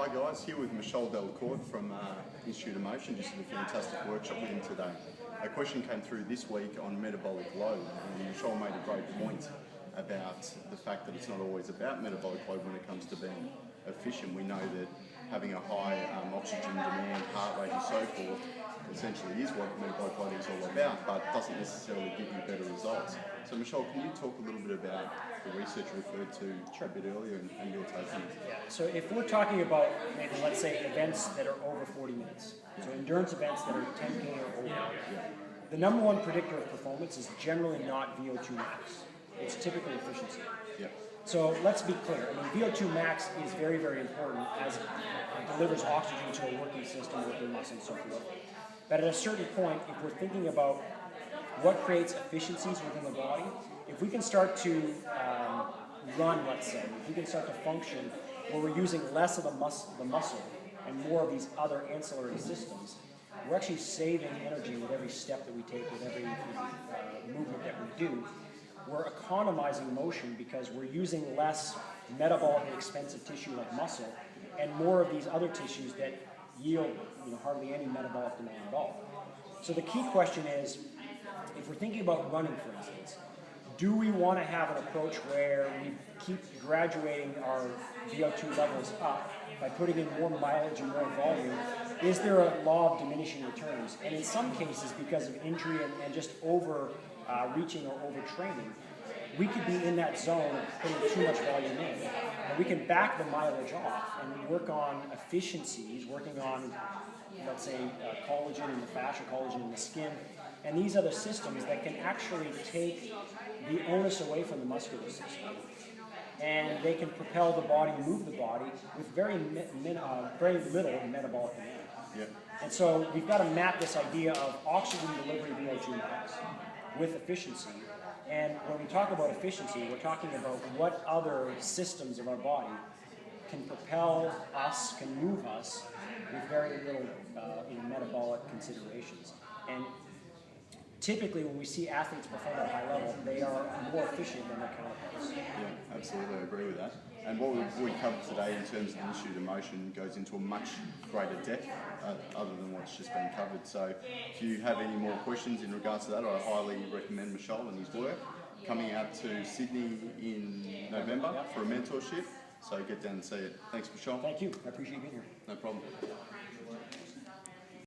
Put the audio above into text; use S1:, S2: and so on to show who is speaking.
S1: Hi guys, here with Michol Dalcourt from Institute of Motion. Just did a fantastic workshop with him today. A question came through this week on metabolic load, and Michol made a great point about the fact that it's not always about metabolic load when it comes to being efficient. We know that having a high oxygen demand, heart rate and so forth essentially is what metabolic loading is all about, but doesn't necessarily give you better results. So Michol, can you talk a little bit about the research referred to a bit earlier and your take on it?
S2: Yeah, so if we're talking about maybe, let's say, events that are over 40 minutes, so endurance events that are 10K or over, the number one predictor of performance is generally not VO2 max. It's typically efficiency.
S1: Yeah.
S2: So let's be clear. I mean, VO2 max is very, very important as it delivers oxygen to a working system, working muscle, and so forth. But at a certain point, if we're thinking about what creates efficiencies within the body, if we can start to run, let's say, if we can start to function where we're using less of the muscle and more of these other ancillary systems, we're actually saving energy with every step that we take, with every movement that we do. We're economizing motion because we're using less metabolically expensive tissue like muscle and more of these other tissues that yield hardly any metabolic demand at all. So the key question is, if we're thinking about running, for instance, do we want to have an approach where we keep graduating our VO2 levels up by putting in more mileage and more volume? Is there a law of diminishing returns? And in some cases, because of injury and just overreaching or overtraining, we could be in that zone of putting too much volume in. And we can back the mileage off and work on efficiencies, working on, let's say, collagen in the fascia, collagen in the skin, and these other systems that can actually take the onus away from the muscular system. And they can propel the body, move the body with very little metabolic demand.
S1: Yep.
S2: And so we've got to map this idea of oxygen delivery VO2 max with efficiency. And when we talk about efficiency, we're talking about what other systems of our body can propel us, can move us with very little metabolic considerations. And typically, when we see athletes perform at a high level, they are more efficient than their counterparts.
S1: Yeah, absolutely, I agree with that. And what we covered today in terms of the Institute of Motion goes into a much greater depth other than what's just been covered. So if you have any more questions in regards to that, I highly recommend Michol and his work. Coming out to Sydney in November for a mentorship, so get down and see it. Thanks, Michol.
S2: Thank you, I appreciate you being here.
S1: No problem.